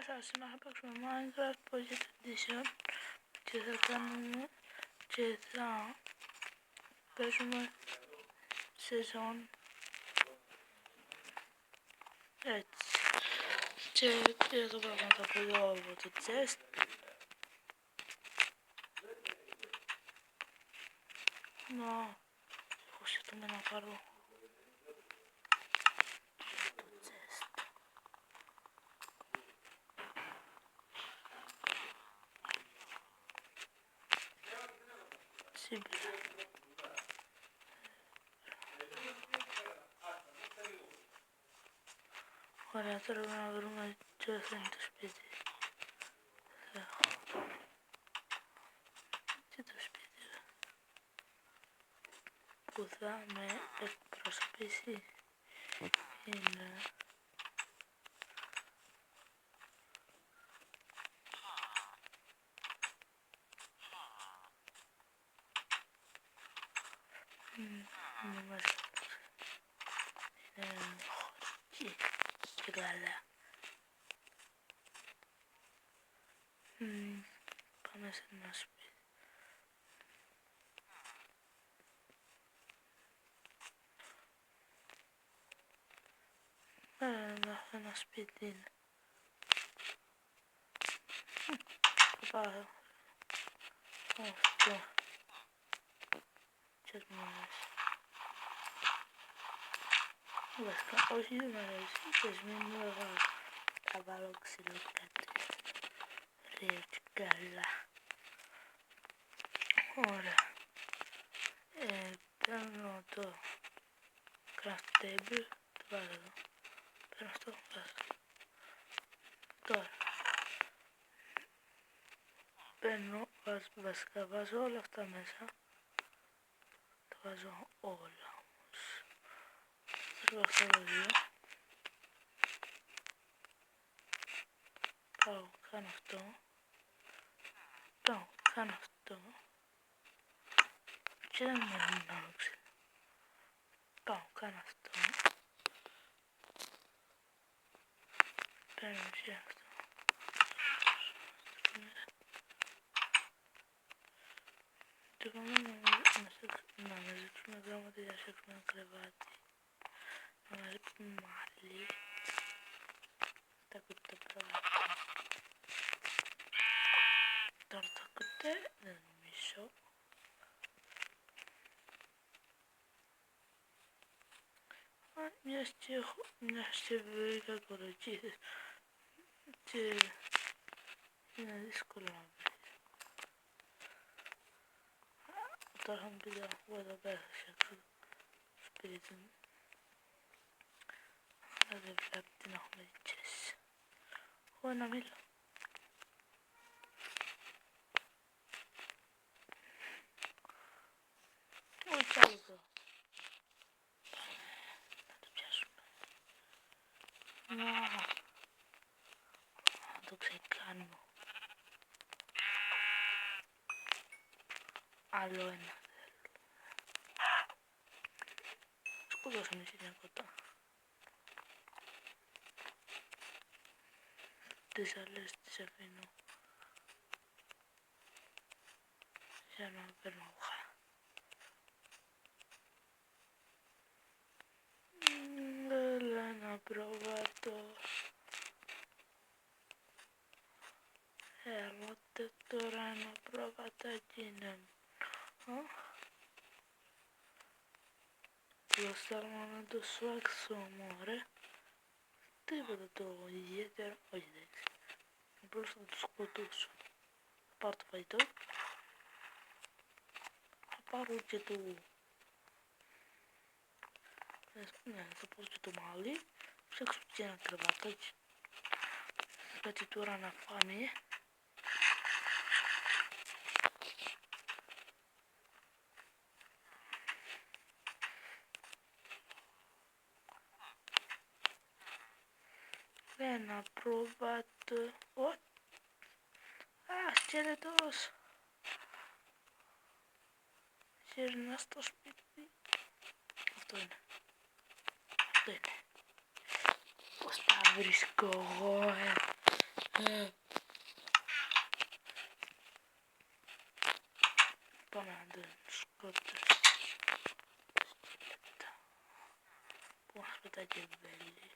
σας, σήμερα θα παίξουμε Minecraft Pocket Edition και θα κάνουμε και θα παίζουμε σεζόν έτσι. Και εδώ πράγματα από εδώ από το chest. Να, έχω σκεφτούμε να πάρω το chest. Σύμπλα. Ωραία, τώρα πρέπει να βρούμε ποιο θα είναι το σπίτι. Και το σπίτι που θα με εκπροσωπήσει είναι χωρική και καλά. Πάμε σε ένα σπίτι. Ένα σπίτι είναι. Θα πάω αυτό. Και μου αρέσει. Βασικά, όχι δεν μου αρέσει. Πες μην θα βάλω ξύλο κάτι. Ρε έτσι καλά. Ωραία. Παίρνω το craft table. Το βάζω εδώ. Παίρνω αυτό, βάζω. Τώρα. Παίρνω, βασικά βάζω όλα αυτά μέσα. Τα βάζω όλα όμως. Θέλω αυτό το δύο. Πάω, κάνω αυτό. Πάω, κάνω αυτό. Και δεν με έρχεται να ανοίξει. Πάω, κάνω αυτό. Παίρνω και αυτό. Και πάμε να μαζέψουμε γράμματα για να φτιάξουμε ένα κρεβάτι. Να μαζέψουμε μαλλί. Τα κουτέ πρώτα. Τώρα τα κουτέ δεν νομίζω. Μιας και βρήκα κοροκίδες και είναι δύσκολο να βρει. Τώρα θα μου πείτε αφού εδώ πέρα θα φτιάξω το σπίτι μου. Αλλά δεν βλέπει τι να έχουμε διτσέσει. Έχω ένα μήλο. Όχι άλλο εδώ. Να το πιάσουμε. Να το ξεκάνουμε. Άλλο ένα θέλω. Σκούδωσαμε σε μια κοτά. Τις άλλες τις αφήνω για να παίρνω ουχά. Έλα ένα προβάτο. Έλατε τώρα ένα προβατάκι είναι. Μπροστά να το σφάξω μωρέ. Τίποτα το ιδιαίτερο. Όχι εντάξει. Απλώς θα το σκοτώσω. Θα πάρω το φαγητό. Θα πάρω και το... Ναι, θα πάρω και το μαλλί. Φτιάξω και ένα κρεβατάκι. Κάτι τώρα να φάμε. Ένα πρόβατο. Σκέλετος. Γυρνά στο σπίτι. Αυτό είναι. Αυτό είναι. Πώς τα βρίσκω εγώ, και βέλη.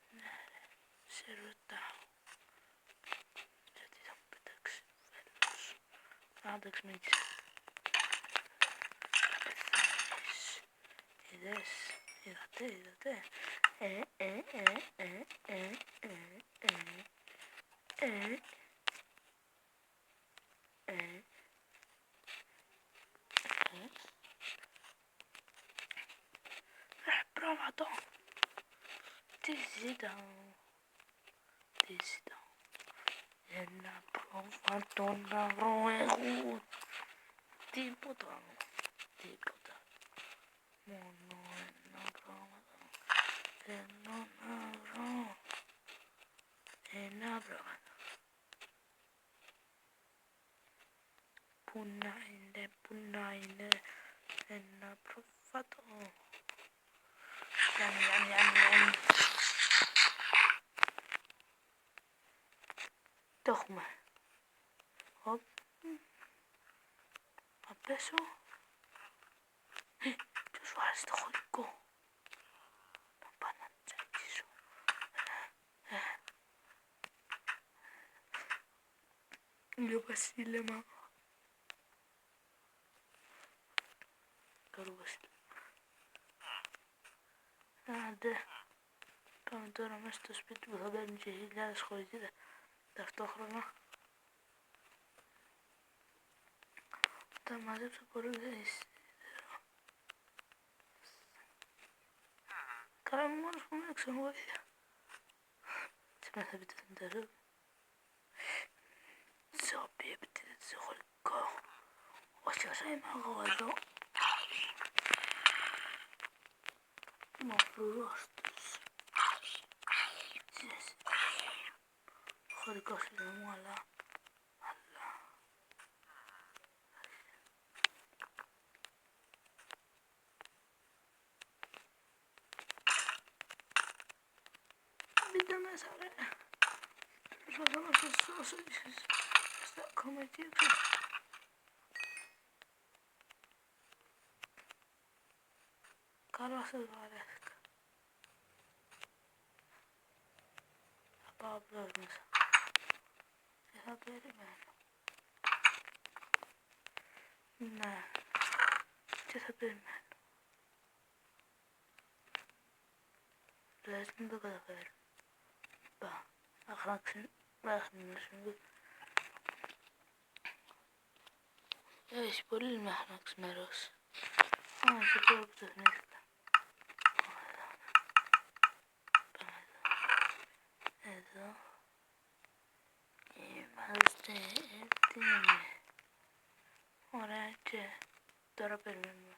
Ναι ρε, σε ρωτάω. Γιατί θα μου πετάξει βέλος. Άνταξ μην είσαι. Θα πεθάνεις. Είδατε. Πρόβατο. Τι ζητάω. Ένα πρόβατο να βρω εγώ. Τίποτα. Μόνο ένα πρόβατο. Θέλω να βρω. Ένα πρόβατο. Πού να είναι ένα πρόβατο. Γιάννη. Το έχουμε. Οπ. Θα πέσω. Ποιος βάζει το χωρικό. Να πάω να τσακίσω. Λίγο βασίλεμα. Καλό βασίλεμα. Άντε. Πάμε τώρα μέσα στο σπίτι που θα μπαίνουν και χιλιάδες χωριτήρες ταυτόχρονα. Τα μαζέψω πολύ σίδερο. Καλά είμαι μόνος που με έξω βοήθεια. Σε μένα θα πείτε δεν τα λέω. Ζόμπι επιτείνεται σε χωρικό. Όχι όσο είμαι εγώ εδώ. Είμαι ο φρουρός τους. Χωρικός είναι μου αλλά. Μπείτε μέσα ρε. Προσπαθώ να σας σώσω εσείς. Είστε ακόμα εκεί έξω. Καλά σας βαρέθηκα. Θα πάω απλώς μέσα. Και θα περιμένω. Ναι. Και θα περιμένω. Λες μην το καταφέρω. Πά. Μέχρι να συμβεί. Έχει πολύ μέχρι να ξημερώσει. Και τώρα που το θυμήθηκα. Εδώ. Είμαστε έτοιμοι. Ωραία και τώρα περιμένουμε.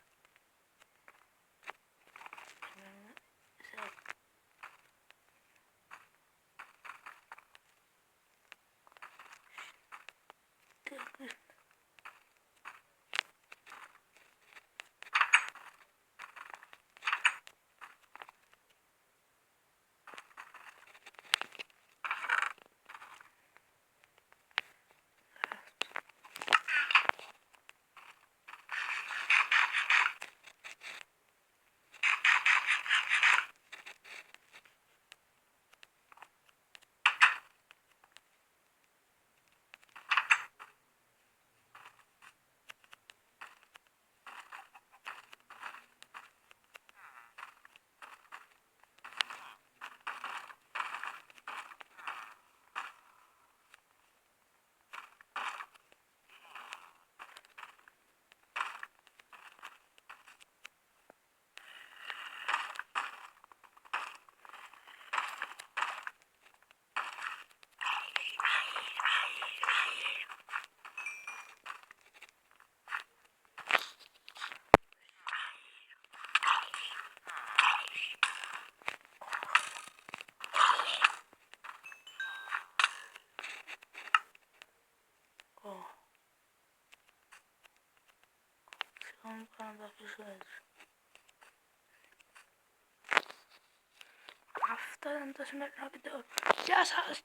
Σιγά να τα αφήσω έτσι. Αυτό ήταν το σημερινό βίντεο. Γεια σας!